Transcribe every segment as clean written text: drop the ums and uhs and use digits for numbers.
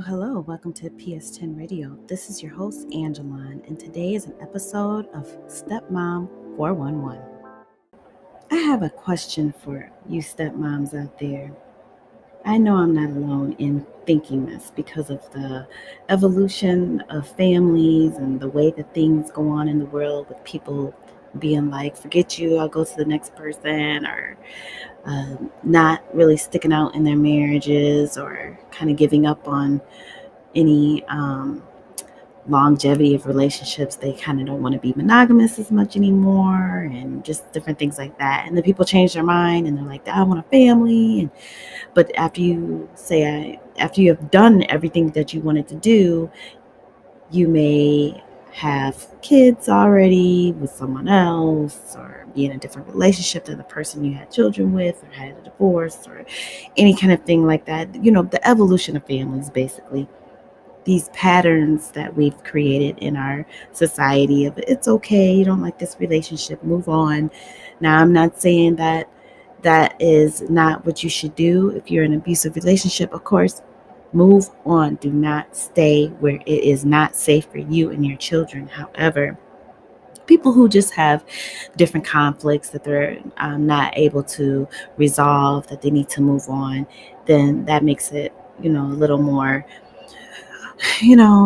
Hello, welcome to PS10 Radio. This is your host, Angeline, and today is an episode of Stepmom 411. I have a question for you stepmoms out there. I know I'm not alone in thinking this because of the evolution of families and the way that things go on in the world with people being like, forget you, I'll go to the next person, or not really sticking out in their marriages, or kind of giving up on any longevity of relationships. They kind of don't want to be monogamous as much anymore, and just different things like that. And then people change their mind and they're like, I want a family. But after you have done everything that you wanted to do, you may have kids already with someone else, or be in a different relationship than the person you had children with, or had a divorce, or any kind of thing like that. The evolution of families, basically. These patterns that we've created in our society of, it's okay, you don't like this relationship, move on. Now, I'm not saying that is not what you should do. If you're in an abusive relationship, of course, move on. Do not stay where it is not safe for you and your children. However, people who just have different conflicts that they're not able to resolve, that they need to move on, then that makes it, a little more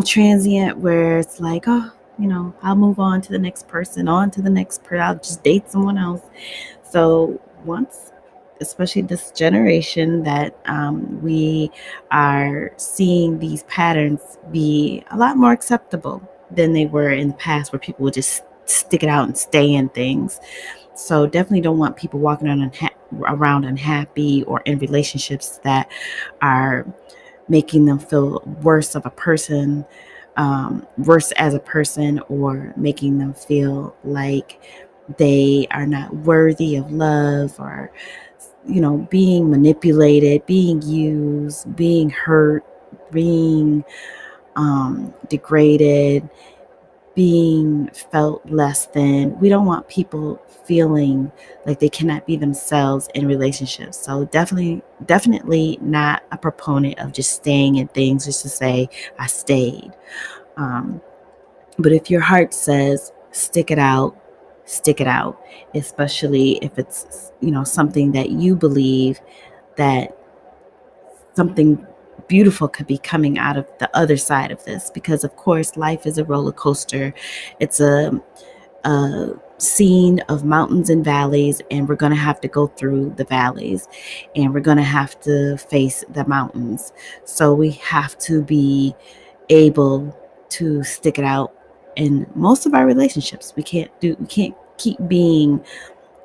transient, where it's like, oh, I'll move on to the next person, I'll just date someone else. So once, especially this generation, that we are seeing these patterns be a lot more acceptable than they were in the past, where people would just stick it out and stay in things. So definitely don't want people walking around unhappy, or in relationships that are making them feel worse of a person, worse as a person, or making them feel like they are not worthy of love, or being manipulated, being used, being hurt, being degraded, being felt less than. We don't want people feeling like they cannot be themselves in relationships. So definitely not a proponent of just staying in things just to say I stayed. But if your heart says stick it out, stick it out, especially if it's something that you believe that something beautiful could be coming out of the other side of this. Because of course, life is a roller coaster. It's a scene of mountains and valleys, and we're going to have to go through the valleys, and we're going to have to face the mountains. So we have to be able to stick it out in most of our relationships. We can't keep being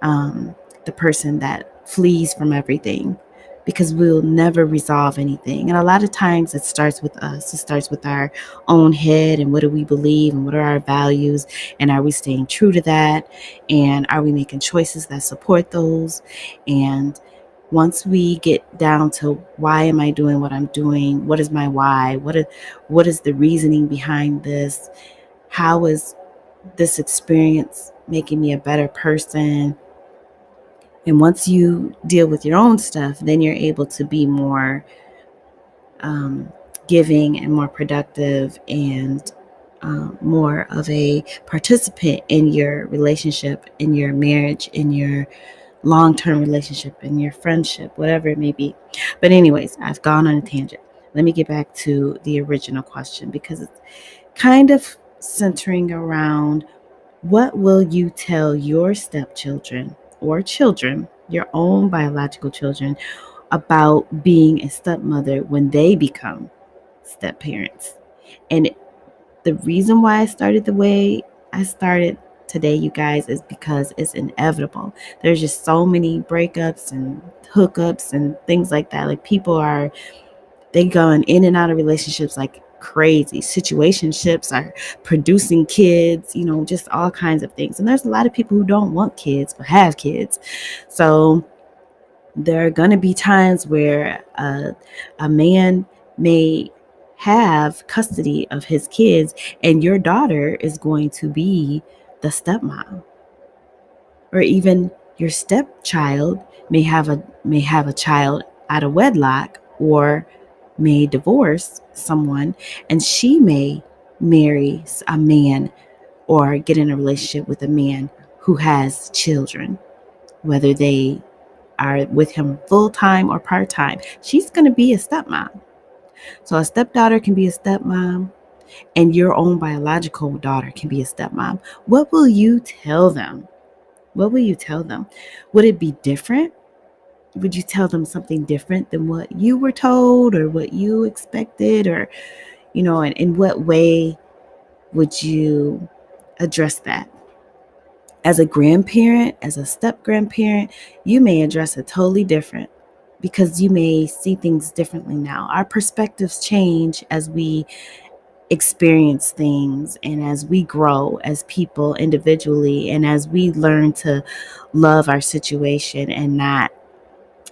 the person that flees from everything, because we'll never resolve anything. And a lot of times it starts with us. It starts with our own head, and what do we believe, and what are our values, and are we staying true to that, and are we making choices that support those? And once we get down to, why am I doing what I'm doing? What is my why? What is the reasoning behind this? How is this experience making me a better person? And once you deal with your own stuff, then you're able to be more giving and more productive, and more of a participant in your relationship, in your marriage, in your long-term relationship, in your friendship, whatever it may be. But anyways, I've gone on a tangent. Let me get back to the original question, because it's kind of centering around, what will you tell your stepchildren or children, your own biological children, about being a stepmother when they become step parents? And the reason why I started the way I started today, you guys, is because it's inevitable. There's just so many breakups and hookups and things like that. Like, they going in and out of relationships like crazy. Situationships are producing kids, just all kinds of things. And there's a lot of people who don't want kids but have kids. So there are going to be times where a man may have custody of his kids, and your daughter is going to be the stepmom. Or even your stepchild may have a child out of wedlock, or may divorce someone, and she may marry a man or get in a relationship with a man who has children, whether they are with him full-time or part-time. She's going to be a stepmom. So a stepdaughter can be a stepmom, and your own biological daughter can be a stepmom. What will you tell them? What will you tell them? Would it be different? Would you tell them something different than what you were told or what you expected? Or, and in what way would you address that? As a grandparent, as a step grandparent, you may address it totally different, because you may see things differently now. Our perspectives change as we experience things, and as we grow as people individually, and as we learn to love our situation,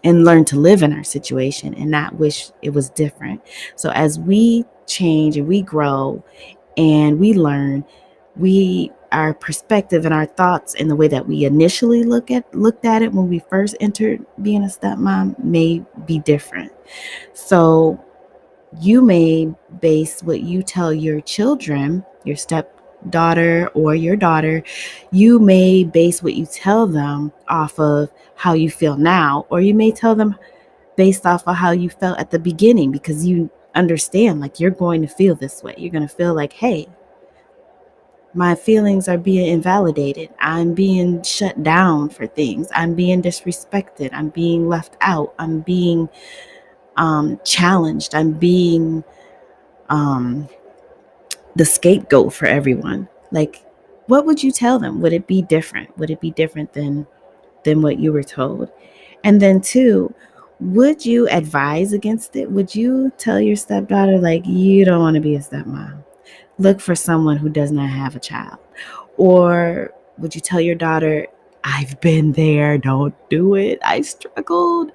and learn to live in our situation and not wish it was different. So as we change and we grow and we learn, our perspective and our thoughts and the way that we initially looked at it when we first entered being a stepmom may be different. So you may base what you tell your children, your stepdaughter or your daughter, you may base what you tell them off of how you feel now, or you may tell them based off of how you felt at the beginning, because you understand, like, you're going to feel this way. You're going to feel like, hey, my feelings are being invalidated. I'm being shut down for things. I'm being disrespected. I'm being left out. I'm being challenged. I'm being the scapegoat for everyone. Like, what would you tell them? Would it be different? Would it be different than what you were told? And then two, would you advise against it? Would you tell your stepdaughter, like, you don't want to be a stepmom? Look for someone who does not have a child. Or would you tell your daughter, I've been there, don't do it, I struggled?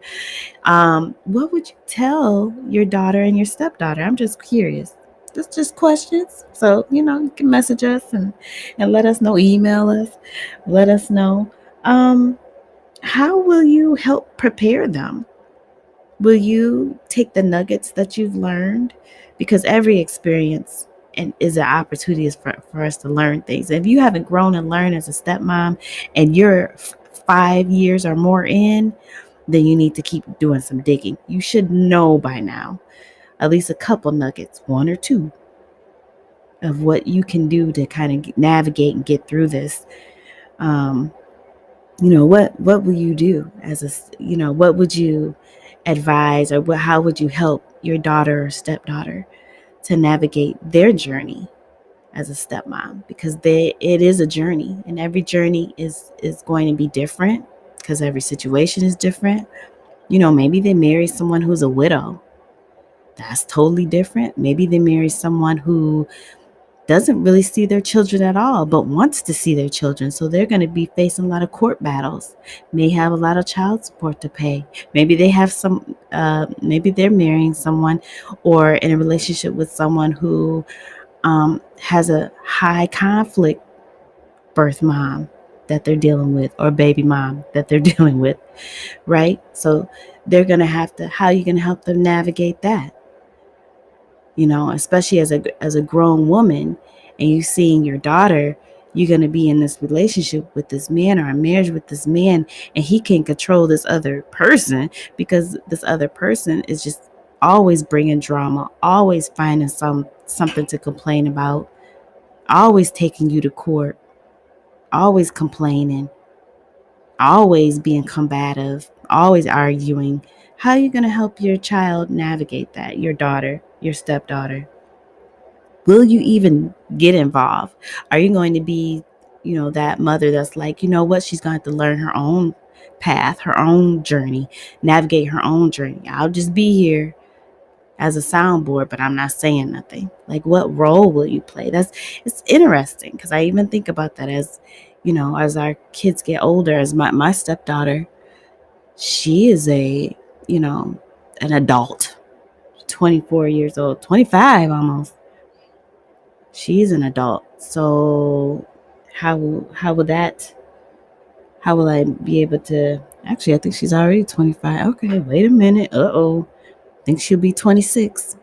What would you tell your daughter and your stepdaughter? I'm just curious. Just questions. So, you can message us and let us know, email us, let us know. How will you help prepare them? Will you take the nuggets that you've learned? Because every experience is an opportunity for us to learn things. If you haven't grown and learned as a stepmom, and you're 5 years or more in, then you need to keep doing some digging. You should know by now at least a couple nuggets, one or two, of what you can do to kind of navigate and get through this. What will you do what would you advise, or how would you help your daughter or stepdaughter to navigate their journey as a stepmom? Because it is a journey, and every journey is going to be different, because every situation is different. Maybe they marry someone who's a widow. That's totally different. Maybe they marry someone who doesn't really see their children at all, but wants to see their children. So they're going to be facing a lot of court battles, may have a lot of child support to pay. Maybe they have maybe they're marrying someone or in a relationship with someone who has a high conflict birth mom that they're dealing with, or baby mom that they're dealing with, right? So they're going to how are you going to help them navigate that? Especially as a grown woman, and you seeing your daughter, you're going to be in this relationship with this man or a marriage with this man, and he can't control this other person because this other person is just always bringing drama, always finding something to complain about, always taking you to court, always complaining, always being combative, always arguing. How are you going to help your child navigate that? Your daughter, your stepdaughter? Will you even get involved? Are you going to be, that mother that's like, you know what, she's going to have to learn her own path, her own journey, navigate her own journey. I'll just be here as a soundboard, but I'm not saying nothing. Like, what role will you play? It's interesting because I even think about that as, as our kids get older, as my stepdaughter, she is an adult, 24 years old, 25 almost. She's an adult. So how will that how will I be able to, actually I think she's already 25. Okay, wait a minute. I think she'll be 26.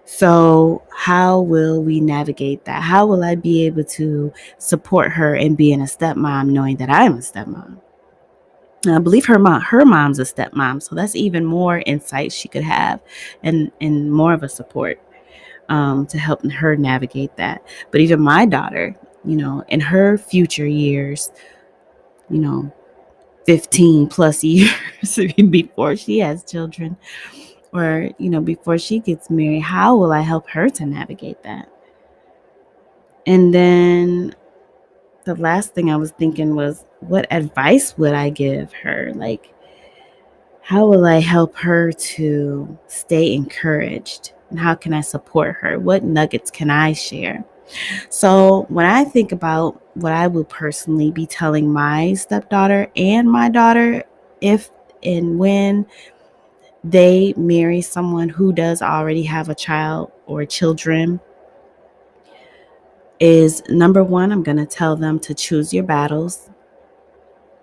So how will we navigate that? How will I be able to support her in being a stepmom, knowing that I'm a stepmom? And I believe her mom's a stepmom, so that's even more insight she could have, and more of a support, to help her navigate that. But even my daughter, in her future years, you know, 15 plus years before she has children, or, before she gets married, how will I help her to navigate that? And then the last thing I was thinking was, what advice would I give her? Like, how will I help her to stay encouraged? And how can I support her? What nuggets can I share? So when I think about what I will personally be telling my stepdaughter and my daughter, if and when they marry someone who does already have a child or children, is number one, I'm going to tell them to choose your battles.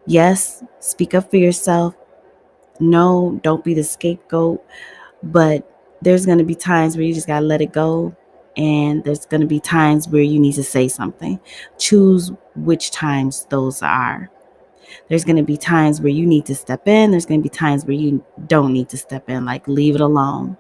Yes, speak up for yourself. No, don't be the scapegoat. But there's going to be times where you just got to let it go. And there's going to be times where you need to say something. Choose which times those are. There's going to be times where you need to step in. There's going to be times where you don't need to step in, like leave it alone,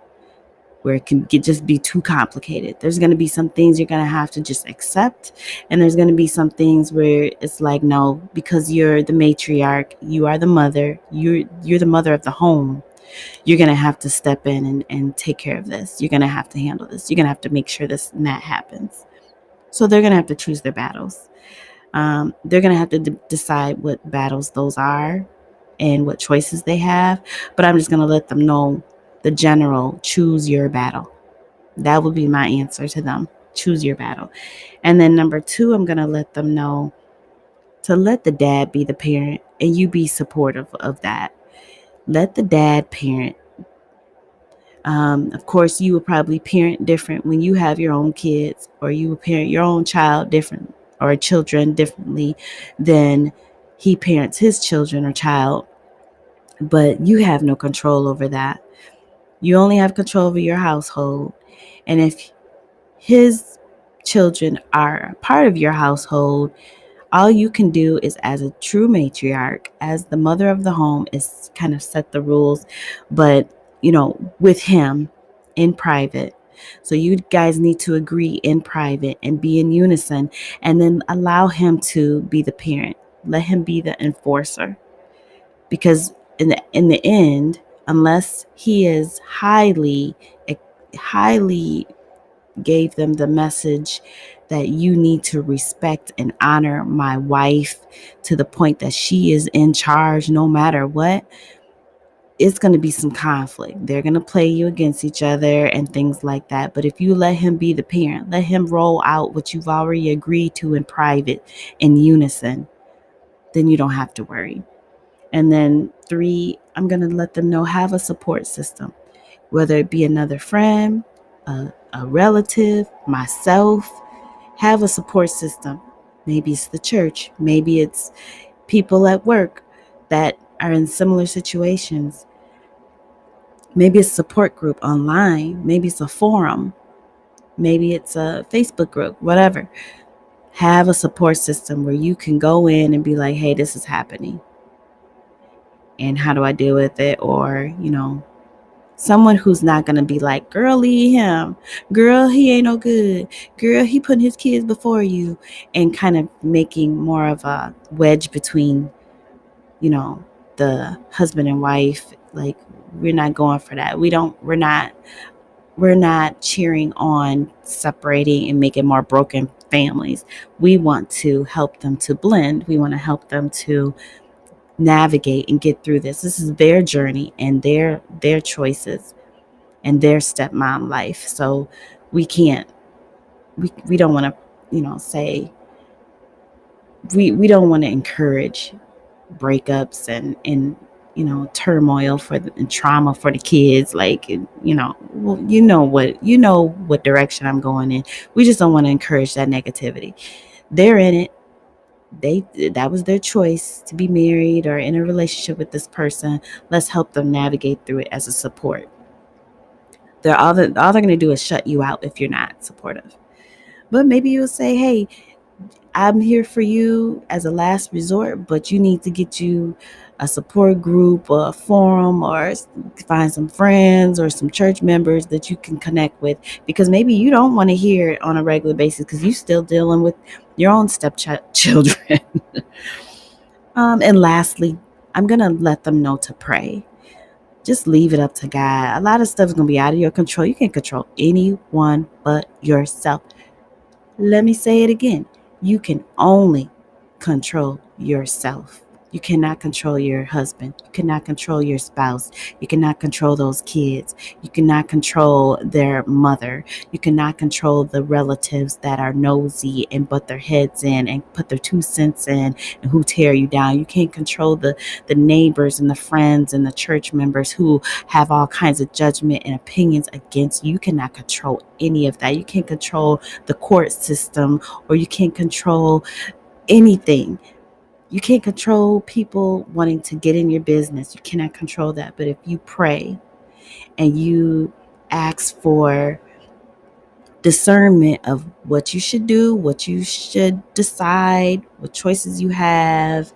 where it can just be too complicated. There's going to be some things you're going to have to just accept. And there's going to be some things where it's like, no, because you're the matriarch, you are the mother, you're the mother of the home. You're going to have to step in and take care of this. You're going to have to handle this. You're going to have to make sure this and that happens. So they're going to have to choose their battles. They're going to have to decide what battles those are and what choices they have. But I'm just going to let them know the general, choose your battle. That would be my answer to them. Choose your battle. And then number two, I'm going to let them know to let the dad be the parent and you be supportive of that. Let the dad parent. Of course, you will probably parent different when you have your own kids, or you will parent your own child different, or children differently than he parents his children or child. But you have no control over that. You only have control over your household. And if his children are a part of your household, all you can do is, as a true matriarch, as the mother of the home, is kind of set the rules, but, with him in private. So you guys need to agree in private and be in unison, and then allow him to be the parent. Let him be the enforcer. Because in the end, unless he is highly gave them the message that you need to respect and honor my wife to the point that she is in charge no matter what, it's going to be some conflict. They're going to play you against each other and things like that. But if you let him be the parent, let him roll out what you've already agreed to in private, in unison, then you don't have to worry. And then three, I'm going to let them know, have a support system, whether it be another friend, a relative, myself. Have a support system. Maybe it's the church. Maybe it's people at work that are in similar situations. Maybe it's a support group online. Maybe it's a forum. Maybe it's a Facebook group, whatever. Have a support system where you can go in and be like, hey, this is happening. And how do I deal with it? Or, someone who's not going to be like, girl, leave him. Girl, he ain't no good. Girl, he putting his kids before you. And kind of making more of a wedge between, the husband and wife. Like, we're not going for that. We're not cheering on separating and making more broken families. We want to help them to blend. We want to help them to navigate and get through this. This is their journey and their choices and their stepmom life. So we don't want to, say we don't want to encourage breakups and turmoil and trauma for the kids. Like, well, what direction I'm going in. We just don't want to encourage that negativity. They're in it. That was their choice to be married or in a relationship with this person. Let's help them navigate through it as a support. They're going to do is shut you out if you're not supportive. But maybe you'll say, hey, I'm here for you as a last resort, but you need to get you a support group or a forum, or find some friends or some church members that you can connect with, because maybe you don't want to hear it on a regular basis because you're still dealing with your own stepchildren. And lastly, I'm going to let them know to pray. Just leave it up to God. A lot of stuff is going to be out of your control. You can't control anyone but yourself. Let me say it again. You can only control yourself. You cannot control your husband. You cannot control your spouse. You cannot control those kids. You cannot control their mother. You cannot control the relatives that are nosy and butt their heads in and put their 2 cents in and who tear you down. You can't control the neighbors and the friends and the church members who have all kinds of judgment and opinions against you. You cannot control any of that. You can't control the court system, or you can't control anything. You can't control people wanting to get in your business. You cannot control that. But if you pray and you ask for discernment of what you should do, what you should decide, what choices you have,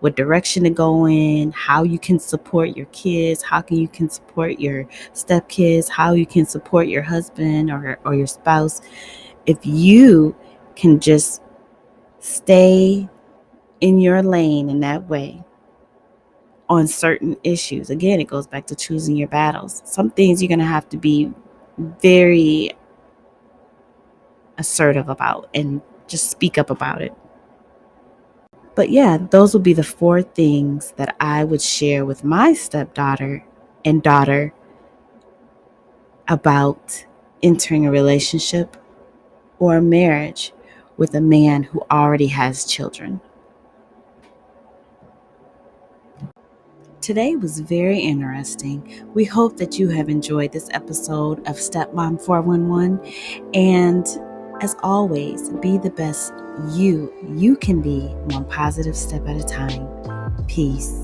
what direction to go in, how you can support your kids, you can support your stepkids, how you can support your husband or your spouse. If you can just stay in your lane in that way on certain issues. Again, it goes back to choosing your battles. Some things you're going to have to be very assertive about and just speak up about it. But yeah, those would be the 4 things that I would share with my stepdaughter and daughter about entering a relationship or a marriage with a man who already has children. Today was very interesting. We hope that you have enjoyed this episode of Stepmom 411. And as always, be the best you can be, one positive step at a time. Peace.